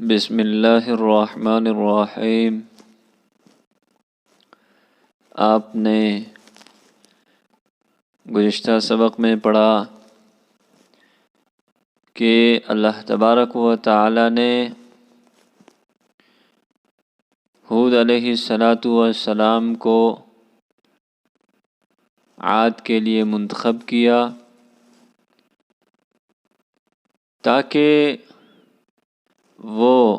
بسم اللہ الرحمن الرحیم۔ آپ نے گزشتہ سبق میں پڑھا کہ اللہ تبارک و تعالی نے ہود علیہ السلام کو عاد کے لیے منتخب کیا تاکہ وہ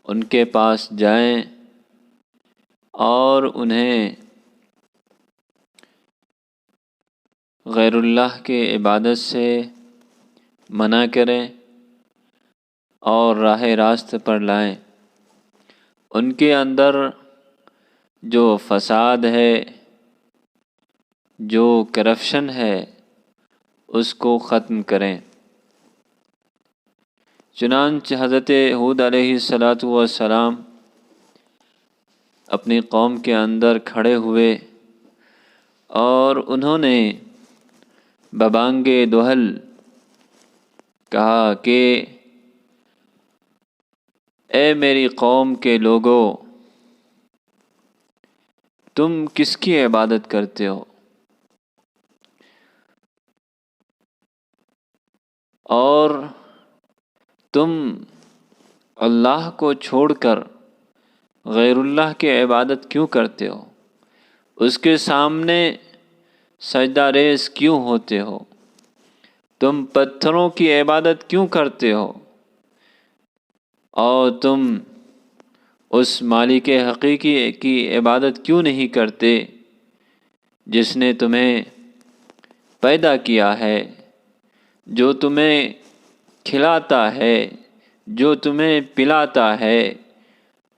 ان کے پاس جائیں اور انہیں غیر اللہ کے عبادت سے منع کریں اور راہ راست پر لائیں۔ ان کے اندر جو فساد ہے، جو کرپشن ہے، اس کو ختم کریں۔ چنانچہ حضرت ہود علیہ السلام اپنی قوم کے اندر کھڑے ہوئے اور انہوں نے ببانگ دہل کہا کہ اے میری قوم کے لوگو، تم کس کی عبادت کرتے ہو اور تم اللہ کو چھوڑ کر غیر اللہ کی عبادت کیوں کرتے ہو؟ اس کے سامنے سجدہ ریز کیوں ہوتے ہو؟ تم پتھروں کی عبادت کیوں کرتے ہو اور تم اس مالک حقیقی کی عبادت کیوں نہیں کرتے جس نے تمہیں پیدا کیا ہے، جو تمہیں کھلاتا ہے، جو تمہیں پلاتا ہے،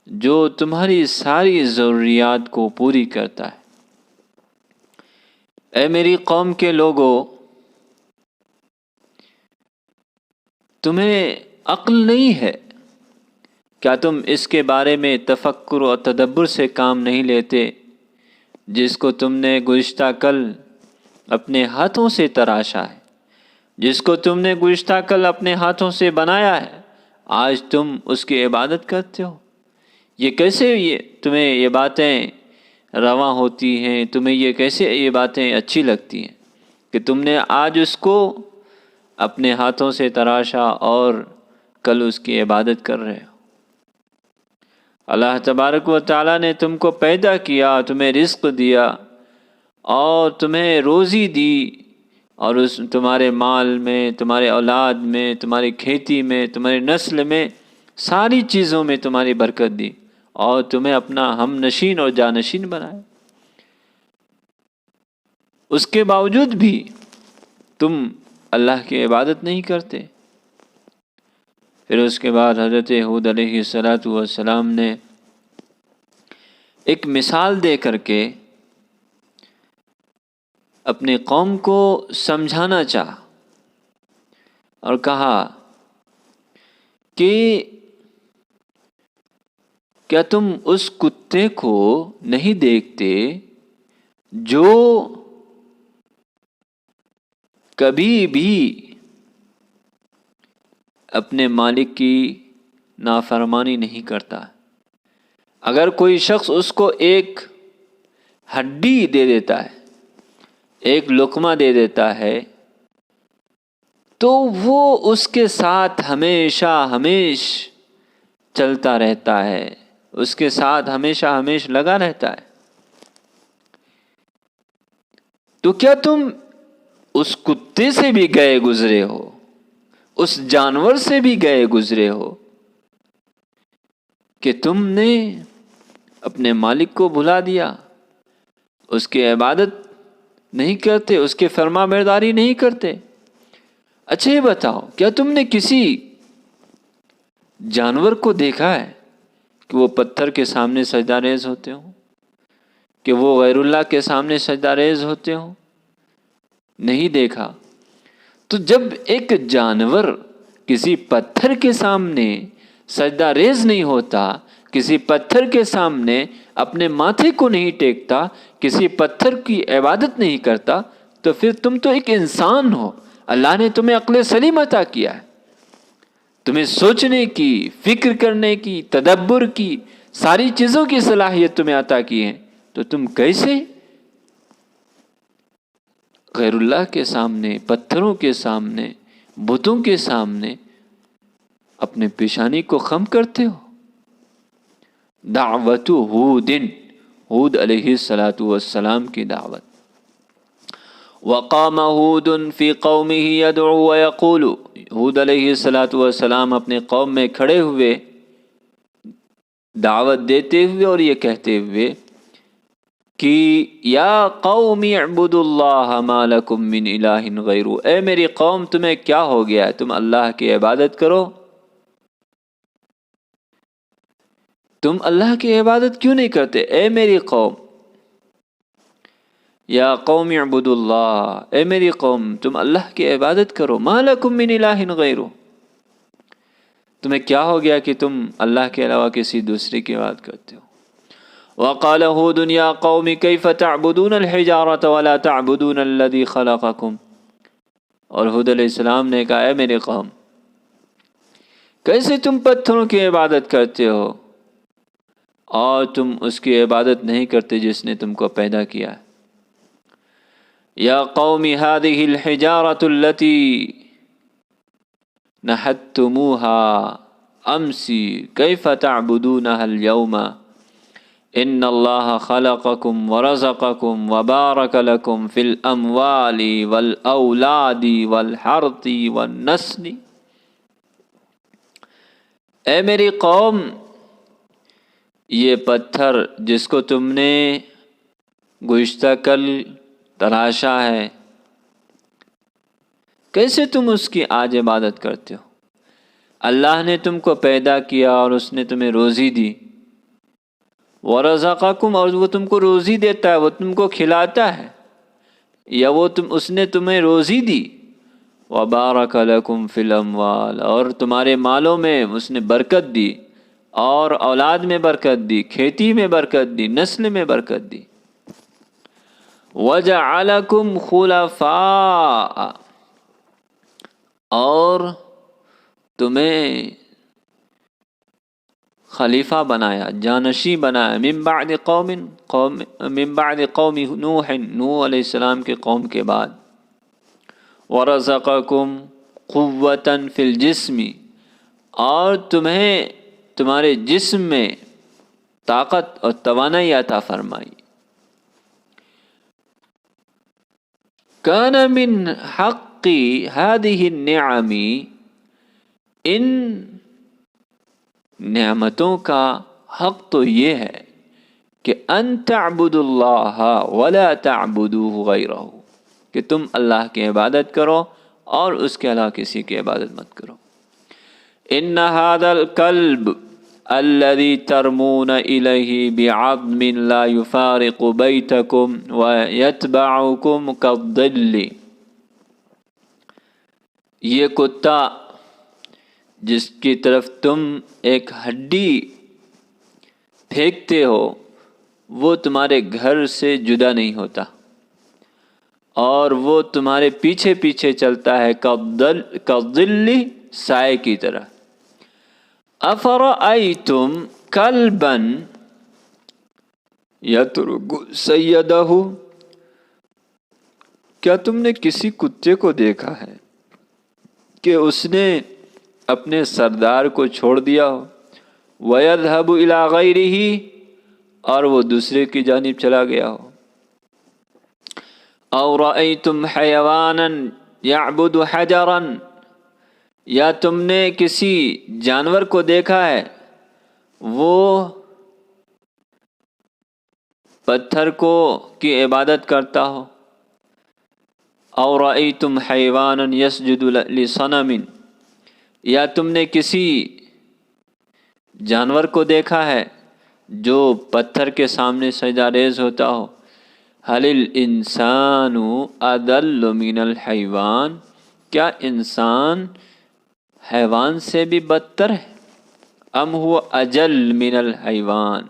جو تمہاری ساری ضروریات کو پوری کرتا ہے۔ اے میری قوم کے لوگو، تمہیں عقل نہیں ہے؟ کیا تم اس کے بارے میں تفکر و تدبر سے کام نہیں لیتے جس کو تم نے گزشتہ کل اپنے ہاتھوں سے تراشا ہے، جس کو تم نے گزشتہ کل اپنے ہاتھوں سے بنایا ہے، آج تم اس کی عبادت کرتے ہو؟ یہ کیسے تمہیں یہ باتیں رواں ہوتی ہیں؟ تمہیں یہ کیسے یہ باتیں اچھی لگتی ہیں کہ تم نے آج اس کو اپنے ہاتھوں سے تراشا اور کل اس کی عبادت کر رہے ہو؟ اللہ تبارک و تعالیٰ نے تم کو پیدا کیا، تمہیں رزق دیا اور تمہیں روزی دی، اور اس تمہارے مال میں، تمہارے اولاد میں، تمہاری کھیتی میں، تمہاری نسل میں، ساری چیزوں میں تمہاری برکت دی اور تمہیں اپنا ہم نشین اور جانشین بنایا۔ اس کے باوجود بھی تم اللہ کی عبادت نہیں کرتے۔ پھر اس کے بعد حضرت ہود علیہ السلام نے ایک مثال دے کر کے اپنی قوم کو سمجھانا چاہا اور کہا کہ کیا تم اس کتے کو نہیں دیکھتے جو کبھی بھی اپنے مالک کی نافرمانی نہیں کرتا؟ اگر کوئی شخص اس کو ایک ہڈی دے دیتا ہے، ایک لقمہ دے دیتا ہے، تو وہ اس کے ساتھ ہمیشہ چلتا رہتا ہے، اس کے ساتھ ہمیشہ لگا رہتا ہے۔ تو کیا تم اس کتے سے بھی گئے گزرے ہو، اس جانور سے بھی گئے گزرے ہو کہ تم نے اپنے مالک کو بھلا دیا، اس کی عبادت نہیں کرتے، اس کی فرما برداری نہیں کرتے؟ اچھا یہ بتاؤ، کیا تم نے کسی جانور کو دیکھا ہے کہ وہ پتھر کے سامنے سجدہ ریز ہوتے ہوں، کہ وہ غیر اللہ کے سامنے سجدہ ریز ہوتے ہوں؟ نہیں دیکھا۔ تو جب ایک جانور کسی پتھر کے سامنے سجدہ ریز نہیں ہوتا، کسی پتھر کے سامنے اپنے ماتھے کو نہیں ٹیکتا، کسی پتھر کی عبادت نہیں کرتا، تو پھر تم تو ایک انسان ہو، اللہ نے تمہیں عقل سلیم عطا کیا ہے۔ تمہیں سوچنے کی، فکر کرنے کی، تدبر کی، ساری چیزوں کی صلاحیت تمہیں عطا کی ہے، تو تم کیسے غیر اللہ کے سامنے، پتھروں کے سامنے، بتوں کے سامنے اپنے پیشانی کو خم کرتے ہو؟ دعوت ہود علیہ السلام کی دعوت. وقام ہود فی قومہ یدعو ویقول، ہود علیہ السلام اپنے قوم میں کھڑے ہوئے دعوت دیتے ہوئے اور یہ کہتے ہوئے کہ یا قوم اعبدوا اللہ ما لکم من الہ غیرہ، اے میری قوم تمہیں کیا ہو گیا ہے، تم اللہ کی عبادت کرو، تم اللہ کی عبادت کیوں نہیں کرتے؟ اے میری قوم، یا قوم اعبدوا اللہ، اے میری قوم تم اللہ کی عبادت کرو، ما لکم من الہ غیرہ، تمہیں کیا ہو گیا کہ تم اللہ کے علاوہ کسی دوسرے کی عبادت کرتے ہو؟ وقال ہود یا قوم کیف تعبدون الحجارۃ ولا تعبدون الذی خلقکم، اور ہود علیہ السلام نے کہا اے میری قوم کیسے تم پتھروں کی عبادت کرتے ہو اور تم اس کی عبادت نہیں کرتے جس نے تم کو پیدا کیا ہے؟ یا قوم هذه الحجارۃ التي نحتموها امسی کیف تعبدونها اليوم ان اللہ خلقکم ورزقکم وبارک لکم فی الاموال والاولاد والحرث والنسل، اے میری قوم یہ پتھر جس کو تم نے گزشتہ کل تراشا ہے، کیسے تم اس کی آج عبادت کرتے ہو؟ اللہ نے تم کو پیدا کیا اور اس نے تمہیں روزی دی، ورزقکم، اور وہ تم کو روزی دیتا ہے، وہ تم کو کھلاتا ہے، یا اس نے تمہیں روزی دی، وبارک لکم فی الاموال، اور تمہارے مالوں میں اس نے برکت دی، اور اولاد میں برکت دی، کھیتی میں برکت دی، نسل میں برکت دی، وجعلکم خلفاء، اور تمہیں خلیفہ بنایا، جانشی بنایا، من بعد قوم نوح علیہ السلام کے قوم کے بعد، ورزقکم قوتا فی الجسم، اور تمہیں تمہارے جسم میں طاقت اور توانائی عطا فرمائی، کان من حق هذه النعم، ان نعمتوں کا حق تو یہ ہے کہ ان تعبدوا اللہ ولا تعبدوه غیرہ، کہ تم اللہ کی عبادت کرو اور اس کے علاوہ کسی کی عبادت مت کرو. ان هذا الكلب الذي ترمون الیہ بعظم لا یفارق بیتکم ویتبعکم كالظل، یہ کتا جس کی طرف تم ایک ہڈی پھینکتے ہو وہ تمہارے گھر سے جدا نہیں ہوتا اور وہ تمہارے پیچھے پیچھے چلتا ہے، کالظل، سائے کی طرح. افرأیتم کلبا یترک سیدہ، کیا تم نے کسی کتے کو دیکھا ہے کہ اس نے اپنے سردار کو چھوڑ دیا ہو، وَيَذْهَبُ إِلَىٰ غَيْرِهِ، اور وہ دوسرے کی جانب چلا گیا ہو. أَوْ رَأَيْتُمْ حَيَوَانًا يَعْبُدُ حَجَرًا، یا تم نے کسی جانور کو دیکھا ہے وہ پتھر کو کی عبادت کرتا ہو. أَوْ رَأَيْتُمْ حَيَوَانًا يَسْجُدُ لِصَنَمٍ، یا تم نے کسی جانور کو دیکھا ہے جو پتھر کے سامنے سجدہ ریز ہوتا ہو. هل الانسان اضل من الحیوان، کیا انسان حیوان سے بھی بدتر ہے؟ ام هو اجل من الحیوان،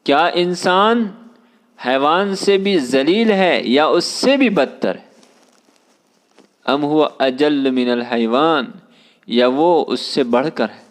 کیا انسان حیوان سے بھی ذلیل ہے یا اس سے بھی بدتر ہے؟ ام هو اجل من الحیوان، یا وہ اس سے بڑھ کر ہے؟